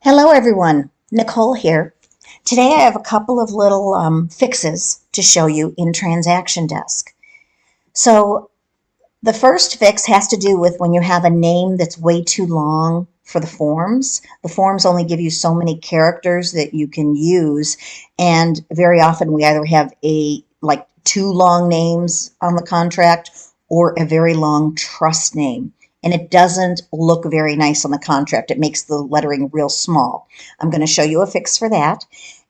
Hello everyone, Nicole here. Today I have a couple of little fixes to show you in Transaction Desk. So the first fix has to do with when you have a name that's way too long for the forms. The forms only give you so many characters that you can use, and very often we either have two long names on the contract or a very long trust name. And it doesn't look very nice on the contract. It makes the lettering real small. I'm going to show you a fix for that.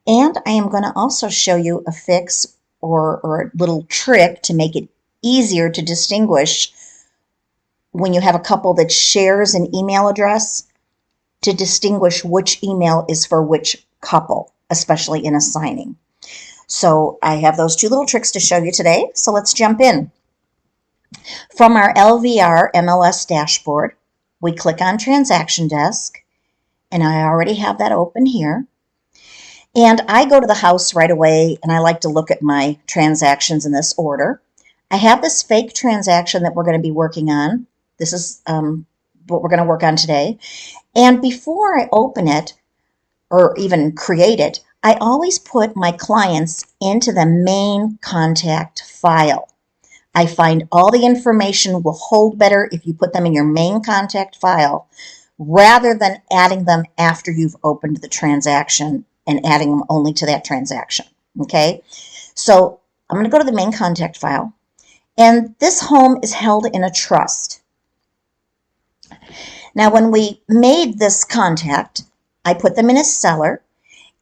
And I am going to also show you a fix or a little trick to make it easier to distinguish when you have a couple that shares an email address, to distinguish which email is for which couple, especially in assigning. So I have those two little tricks to show you today. So let's jump in. From our LVR MLS dashboard, we click on Transaction Desk, and I already have that open here. And I go to the house right away, and I like to look at my transactions in this order. I have this fake transaction that we're going to be working on. This is what we're going to work on today. And before I open it or even create it, I always put my clients into the main contact file. I find all the information will hold better if you put them in your main contact file rather than adding them after you've opened the transaction and adding them only to that transaction. Okay, so I'm going to go to the main contact file, and this home is held in a trust. Now, when we made this contact, I put them in as seller,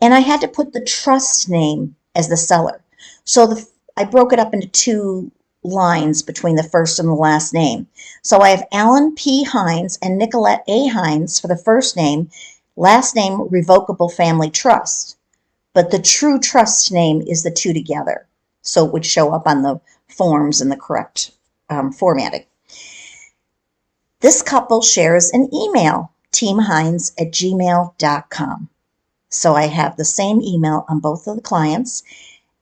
and I had to put the trust name as the seller. So I broke it up into two lines between the first and the last name. So I have Alan P. Hines and Nicolette A. Hines for the first name, last name Revocable Family Trust. But the true trust name is the two together. So it would show up on the forms in the correct formatting. This couple shares an email, teamhines@gmail.com. So I have the same email on both of the clients.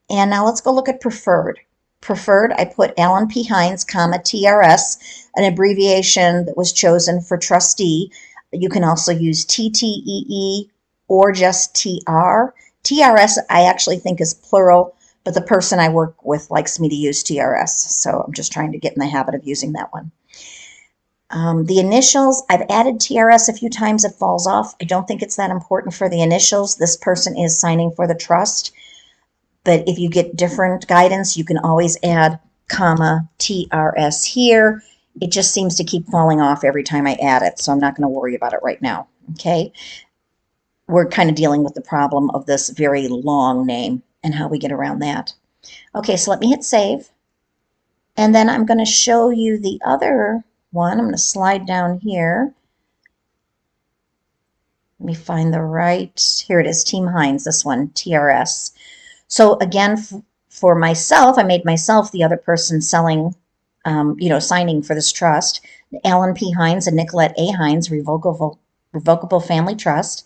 And now let's go look at preferred. Preferred, I put Alan P. Hines, TRS, an abbreviation that was chosen for trustee. You can also use TTEE or just TR. TRS I actually think is plural, but the person I work with likes me to use TRS, so I'm just trying to get in the habit of using that one. The initials, I've added TRS a few times. It falls off. I don't think it's that important for the initials. This person is signing for the trust. But if you get different guidance, you can always add comma TRS here. It just seems to keep falling off every time I add it, so I'm not going to worry about it right now. Okay, we're kind of dealing with the problem of this very long name and how we get around that. Okay, so let me hit save. And then I'm going to show you the other one. I'm going to slide down here. Let me find the right, here it is, Team Hines, this one, TRS. So again, for myself, I made myself the other person selling, signing for this trust, Alan P. Hines and Nicolette A. Hines, Revocable Family Trust.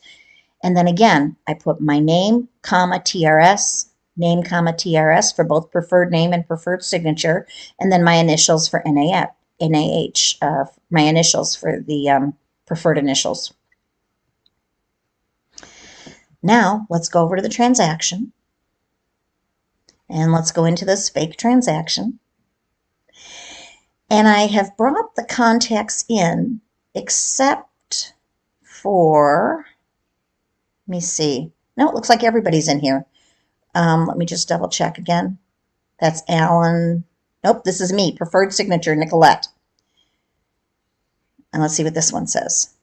And then again, I put my name, TRS, name, TRS for both preferred name and preferred signature, and then my initials for NAH, my initials for the preferred initials. Now, let's go over to the transaction. And let's go into this fake transaction. And I have brought the contacts in except for, let me see. No, it looks like everybody's in here. Let me just double check again. That's Alan. Nope, this is me, preferred signature, Nicolette. And let's see what this one says.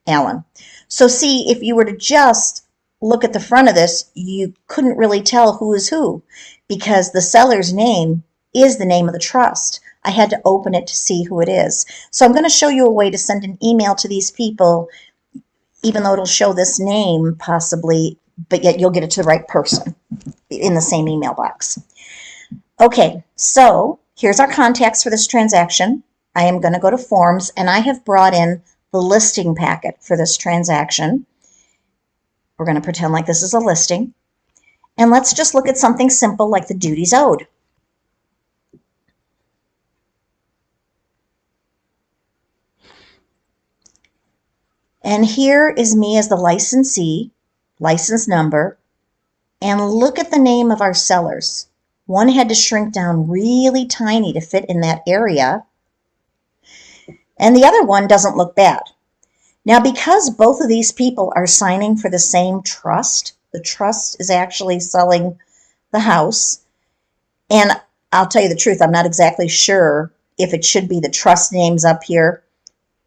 Alan. So see, if you were to just look at the front of this, you couldn't really tell who is who because the seller's name is the name of the trust. I had to open it to see who it is. So I'm going to show you a way to send an email to these people, even though it'll show this name possibly, but yet you'll get it to the right person in the same email box. Okay, so here's our contacts for this transaction. I am going to go to forms, and I have brought in the listing packet for this transaction. We're going to pretend like this is a listing. And let's just look at something simple like the duties owed. And here is me as the licensee, license number, and look at the name of our sellers. One had to shrink down really tiny to fit in that area, and the other one doesn't look bad. Now, because both of these people are signing for the same trust, the trust is actually selling the house, and I'll tell you the truth, I'm not exactly sure if it should be the trust names up here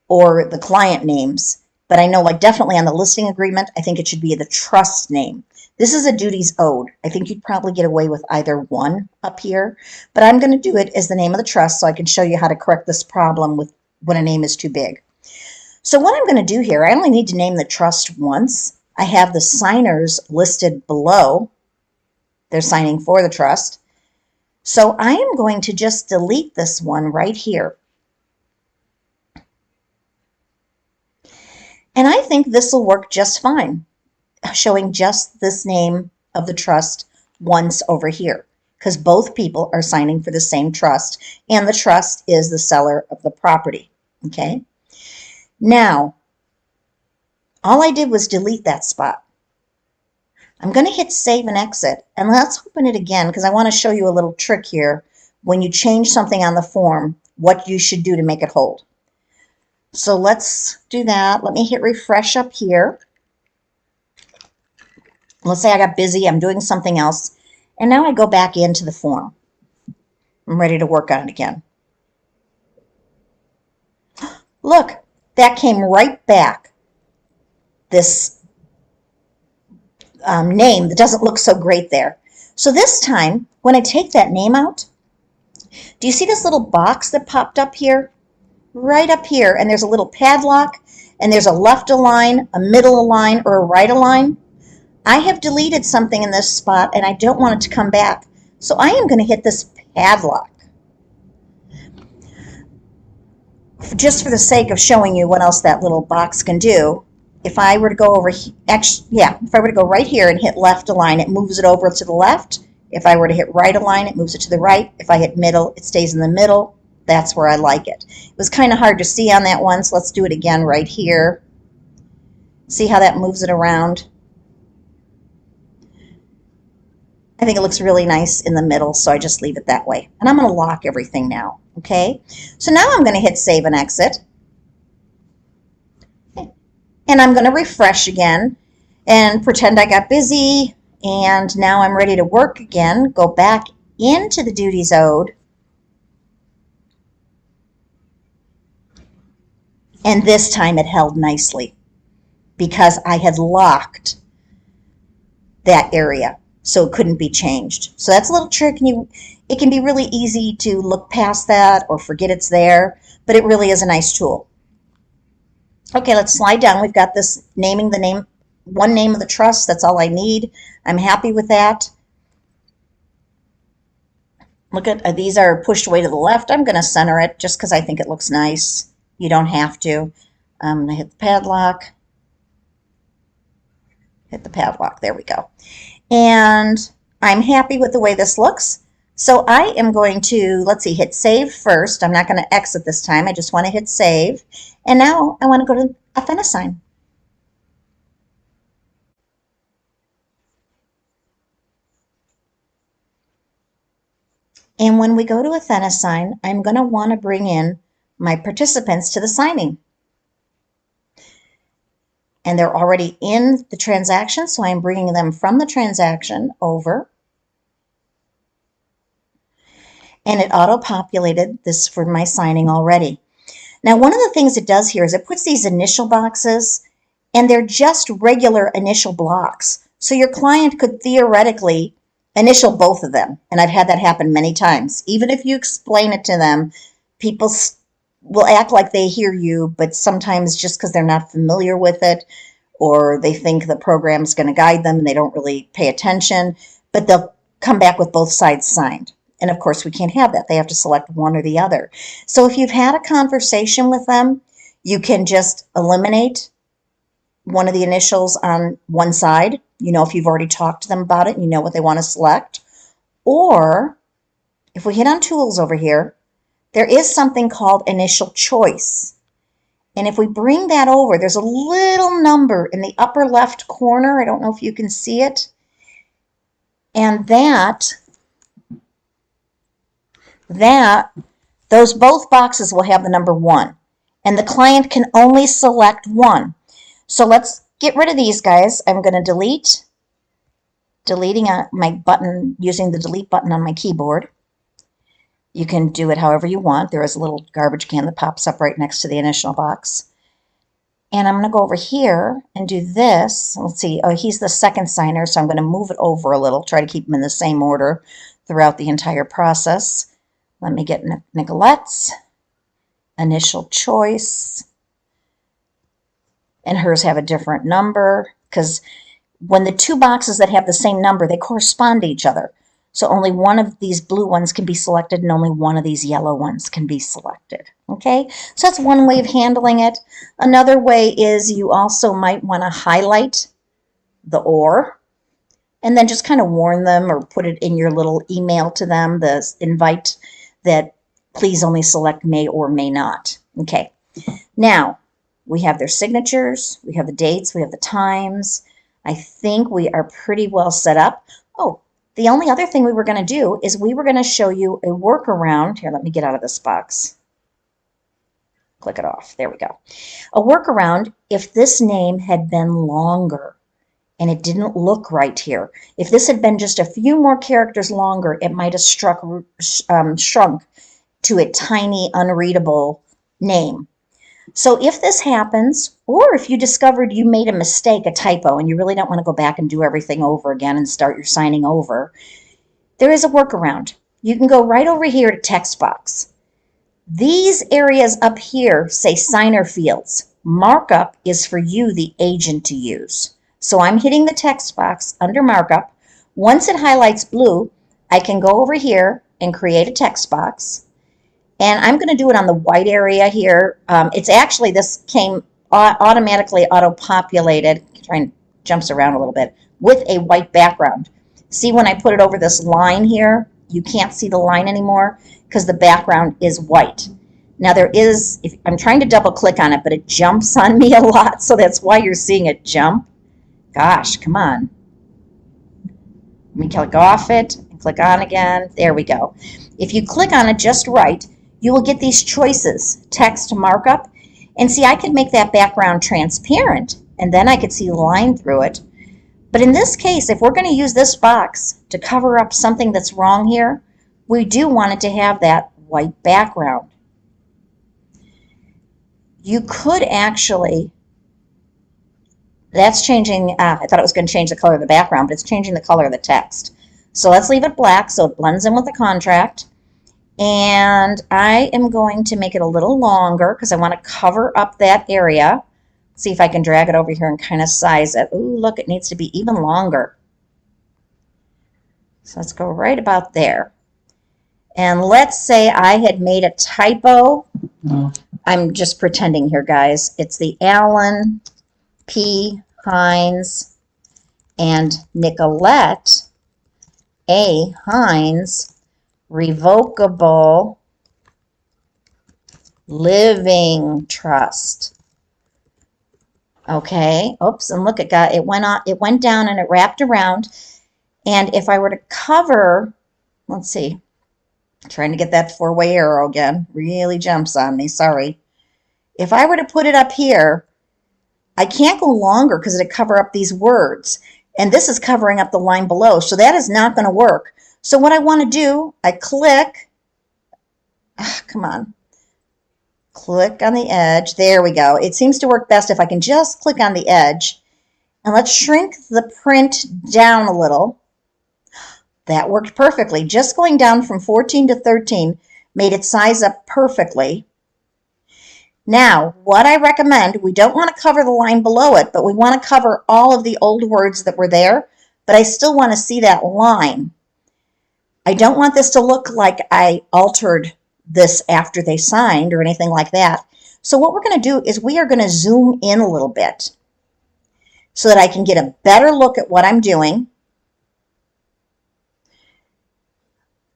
or the client names, but I know like definitely on the listing agreement, I think it should be the trust name. This is a duties owed. I think you'd probably get away with either one up here, but I'm going to do it as the name of the trust so I can show you how to correct this problem with when a name is too big. So what I'm going to do here, I only need to name the trust once. I have the signers listed below. They're signing for the trust. So I am going to just delete this one right here. And I think this will work just fine, showing just this name of the trust once over here, because both people are signing for the same trust, and the trust is the seller of the property, okay? Now, all I did was delete that spot. I'm going to hit save and exit, and let's open it again because I want to show you a little trick here. When you change something on the form, what you should do to make it hold. So let's do that. Let me hit refresh up here. Let's say I got busy, I'm doing something else, and now I go back into the form. I'm ready to work on it again. Look, that came right back. This name that doesn't look so great there. So this time, when I take that name out, do you see this little box that popped up here? Right up here, and there's a little padlock, and there's a left align, a middle align, or a right align. I have deleted something in this spot, and I don't want it to come back. So I am going to hit this padlock. Just for the sake of showing you what else that little box can do, if I were to go over, if I were to go right here and hit left align, it moves it over to the left. If I were to hit right align, it moves it to the right. If I hit middle, it stays in the middle. That's where I like it. It was kind of hard to see on that one, so let's do it again right here. See how that moves it around? I think it looks really nice in the middle, so I just leave it that way. And I'm going to lock everything now, okay? So now I'm going to hit save and exit. And I'm going to refresh again and pretend I got busy, and now I'm ready to work again. Go back into the duties owed. And this time it held nicely because I had locked that area so it couldn't be changed. So that's a little trick, and it can be really easy to look past that or forget it's there, but it really is a nice tool. Okay, let's slide down. We've got this naming the name, one name of the trust. That's all I need. I'm happy with that. Look at these are pushed away to the left. I'm going to center it just because I think it looks nice. You don't have to. I'm going to hit the padlock. Hit the padlock. There we go. And I'm happy with the way this looks. So I am going to, let's see, hit save first. I'm not going to exit this time. I just want to hit save. And now I want to go to Athenasign. And when we go to Athenasign, I'm going to want to bring in my participants to the signing. And they're already in the transaction, so I'm bringing them from the transaction over. And it auto-populated this for my signing already. Now, one of the things it does here is it puts these initial boxes, and they're just regular initial blocks. So your client could theoretically initial both of them. And I've had that happen many times. Even if you explain it to them, people will act like they hear you, but sometimes just because they're not familiar with it, or they think the program's going to guide them and they don't really pay attention, but they'll come back with both sides signed. And of course, we can't have that. They have to select one or the other. So if you've had a conversation with them, you can just eliminate one of the initials on one side. You know, if you've already talked to them about it and you know what they want to select. Or if we hit on tools over here, there is something called initial choice. And if we bring that over, there's a little number in the upper left corner. I don't know if you can see it. And those both boxes will have the number 1. And the client can only select one. So let's get rid of these guys. I'm going to deleting my button using the delete button on my keyboard. You can do it however you want. There is a little garbage can that pops up right next to the initial box. And I'm going to go over here and do this. Let's see. Oh, he's the second signer, so I'm going to move it over a little, try to keep them in the same order throughout the entire process. Let me get Nicolette's initial choice. And hers have a different number because when the two boxes that have the same number, they correspond to each other. So only one of these blue ones can be selected and only one of these yellow ones can be selected. Okay, so that's one way of handling it. Another way is you also might want to highlight the "or" and then just kind of warn them or put it in your little email to them, the invite that please only select may or may not. Okay, now we have their signatures, we have the dates, we have the times. I think we are pretty well set up. Oh, the only other thing we were going to do is we were going to show you a workaround. Here, let me get out of this box. Click it off. There we go. A workaround if this name had been longer and it didn't look right here. If this had been just a few more characters longer, it might have shrunk to a tiny, unreadable name. So if this happens, or if you discovered you made a mistake, a typo, and you really don't want to go back and do everything over again and start your signing over, there is a workaround. You can go right over here to text box. These areas up here say signer fields. Markup is for you, the agent, to use. So I'm hitting the text box under markup. Once it highlights blue, I can go over here and create a text box. And I'm going to do it on the white area here. It's actually, this came automatically auto-populated, trying to jumps around a little bit, with a white background. See, when I put it over this line here, you can't see the line anymore because the background is white. Now there is, I'm trying to double click on it, but it jumps on me a lot, so that's why you're seeing it jump. Gosh, come on. Let me click off it and click on again. There we go. If you click on it just right, you will get these choices, text markup, and see, I could make that background transparent, and then I could see the line through it. But in this case, if we're going to use this box to cover up something that's wrong here, we do want it to have that white background. You could actually, that's changing, I thought it was going to change the color of the background, but it's changing the color of the text. So let's leave it black so it blends in with the contract. And I am going to make it a little longer because I want to cover up that area. See if I can drag it over here and kind of size it. Ooh, look, it needs to be even longer. So let's go right about there. And let's say I had made a typo. I'm just pretending here, guys. It's the Alan P. Hines and Nicolette A. Hines Revocable Living Trust. Okay, oops, and look, it went down and it wrapped around. And if I were to cover, let's see, trying to get that four-way arrow again, really jumps on me, sorry. If I were to put it up here, I can't go longer because it'd cover up these words. And this is covering up the line below, so that is not going to work. So what I want to do, I click, come on, click on the edge. There we go. It seems to work best if I can just click on the edge. And let's shrink the print down a little. That worked perfectly. Just going down from 14 to 13 made it size up perfectly. Now, what I recommend, we don't want to cover the line below it, but we want to cover all of the old words that were there, but I still want to see that line. I don't want this to look like I altered this after they signed or anything like that. So what we're going to do is we are going to zoom in a little bit so that I can get a better look at what I'm doing.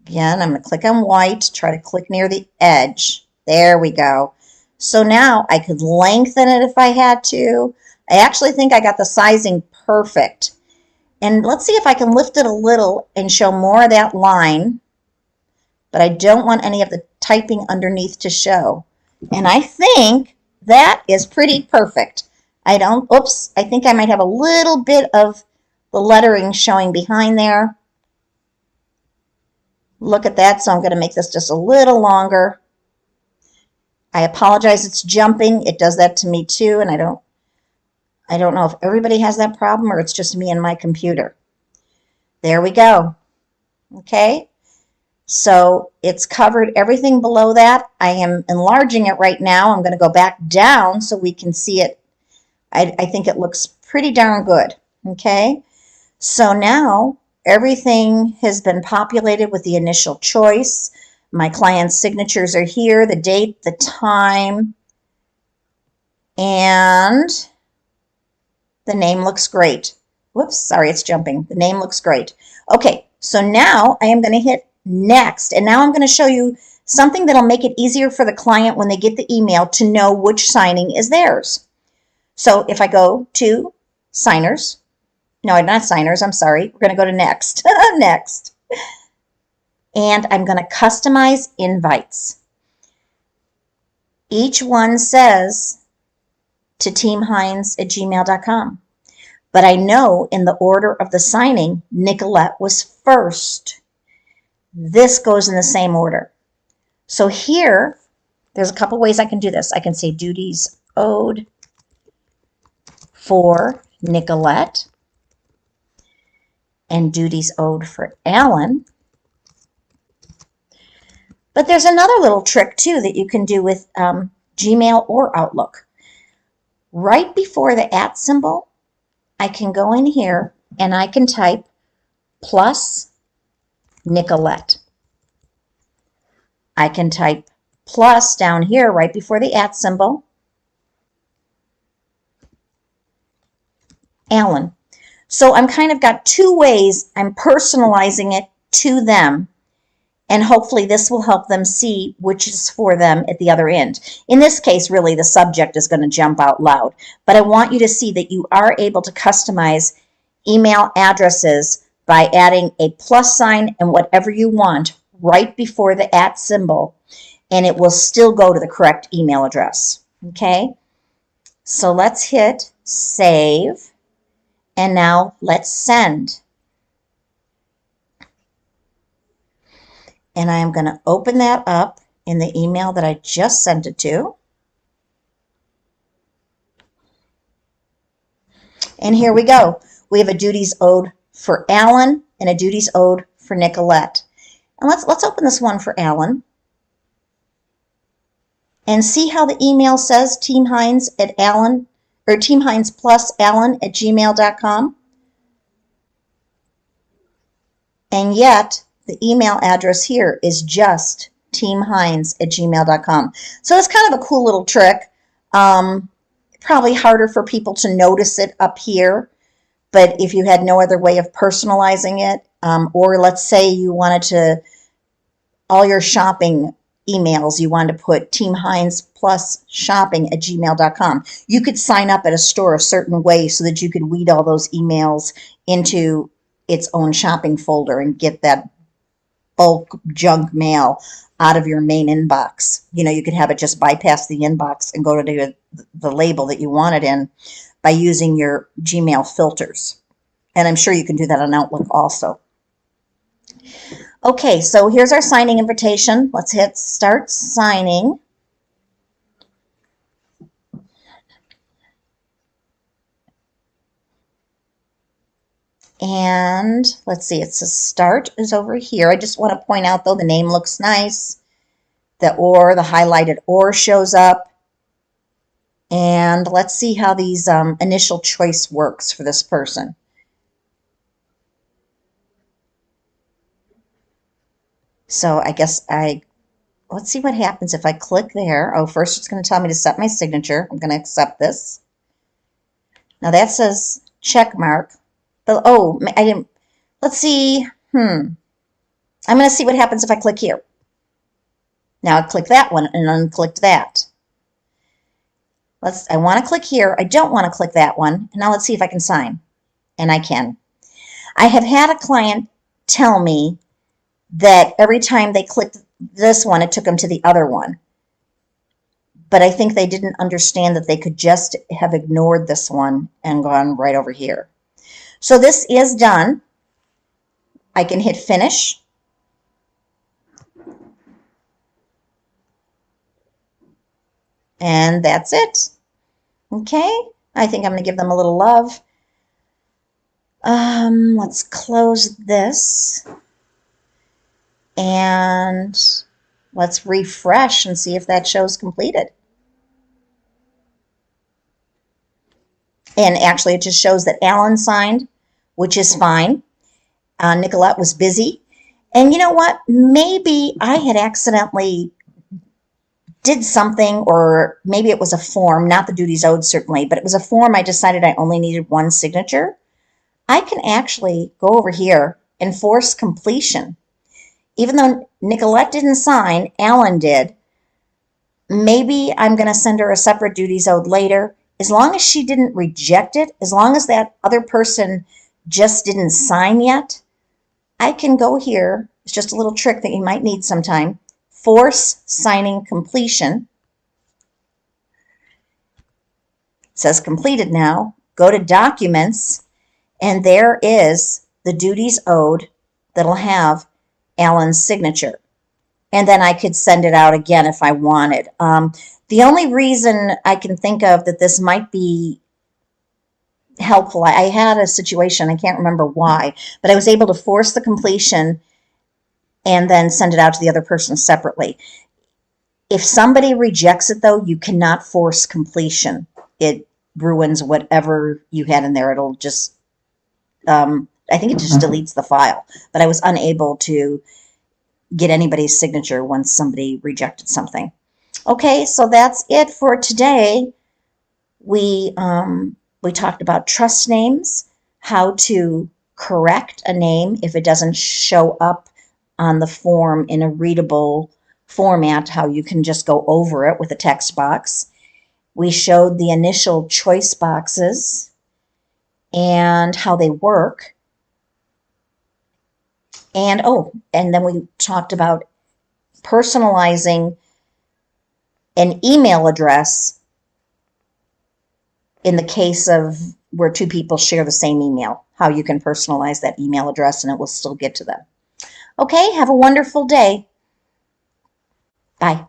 Again, I'm going to click on white, try to click near the edge. There we go. So now I could lengthen it if I had to. I actually think I got the sizing perfect. And let's see if I can lift it a little and show more of that line, but I don't want any of the typing underneath to show. And I think that is pretty perfect. I think I might have a little bit of the lettering showing behind there. Look at that, so I'm going to make this just a little longer. I apologize, it's jumping. It does that to me too, and I don't know if everybody has that problem or it's just me and my computer. There we go. Okay, so it's covered everything below that. I am enlarging it right now. I'm going to go back down so we can see it. I think it looks pretty darn good. Okay, so now everything has been populated with the initial choice. My client's signatures are here, the date, the time, and the name looks great. Whoops, sorry, it's jumping. The name looks great. Okay, so now I am going to hit next, and now I'm going to show you something that'll make it easier for the client when they get the email to know which signing is theirs. So if I go to signers, no, not signers, I'm sorry. We're going to go to next. Next. And I'm going to customize invites. Each one says to teamhines@gmail.com. But I know in the order of the signing, Nicolette was first. This goes in the same order. So here, there's a couple ways I can do this. I can say duties owed for Nicolette and duties owed for Alan. But there's another little trick too that you can do with Gmail or Outlook. Right before the @ symbol, I can go in here and I can type plus Nicolette. I can type plus down here right before the @ symbol, Alan. So I'm kind of got two ways I'm personalizing it to them, and hopefully this will help them see which is for them at the other end. In this case, really, the subject is going to jump out loud, but I want you to see that you are able to customize email addresses by adding a plus sign and whatever you want right before the @ symbol, and it will still go to the correct email address. Okay, so let's hit save, and now let's send. And I am going to open that up in the email that I just sent it to. And here we go. We have a duties owed for Alan and a duties owed for Nicolette. And let's open this one for Alan. And see how the email says teamhines@Alan, or teamhines+Alan@gmail.com. And yet the email address here is just teamhines@gmail.com. So it's kind of a cool little trick. Probably harder for people to notice it up here, but if you had no other way of personalizing it, or let's say you wanted to, all your shopping emails, you wanted to put teamhines+shopping@gmail.com. You could sign up at a store a certain way so that you could weed all those emails into its own shopping folder and get that bulk junk mail out of your main inbox. You know, you could have it just bypass the inbox and go to the label that you want it in by using your Gmail filters. And I'm sure you can do that on Outlook also. Okay, so here's our signing invitation. Let's hit start signing. And let's see, it says start is over here. I just want to point out, though, the name looks nice. The highlighted or shows up. And let's see how these initial choice works for this person. So I guess let's see what happens if I click there. Oh, first it's going to tell me to set my signature. I'm going to accept this. Now that says check mark. But, oh, I didn't. Let's see. I'm going to see what happens if I click here. Now I click that one and unclicked that. I want to click here. I don't want to click that one. Now let's see if I can sign. And I can. I have had a client tell me that every time they clicked this one, it took them to the other one. But I think they didn't understand that they could just have ignored this one and gone right over here. So this is done. I can hit finish. And that's it. Okay, I think I'm going to give them a little love. Let's close this. And let's refresh and see if that shows completed. And actually, it just shows that Alan signed, which is fine. Nicolette was busy. And you know what? Maybe I had accidentally did something, or maybe it was a form, not the duties owed certainly, but it was a form I decided I only needed one signature. I can actually go over here and force completion. Even though Nicolette didn't sign, Alan did. Maybe I'm going to send her a separate duties owed later. As long as she didn't reject it, as long as that other person just didn't sign yet, I can go here. It's just a little trick that you might need sometime. Force signing completion. It says completed now. Go to documents, and there is the duties owed that'll have Alan's signature. And then I could send it out again if I wanted. The only reason I can think of that this might be helpful, I had a situation, I can't remember why, but I was able to force the completion and then send it out to the other person separately. If somebody rejects it, though, you cannot force completion. It ruins whatever you had in there. It'll just, I think it just deletes the file. But I was unable to get anybody's signature once somebody rejected something. Okay, so that's it for today. We talked about trust names, how to correct a name if it doesn't show up on the form in a readable format, how you can just go over it with a text box. We showed the initial choice boxes and how they work. And then we talked about personalizing an email address in the case of where two people share the same email, how you can personalize that email address and it will still get to them. Okay, have a wonderful day. Bye.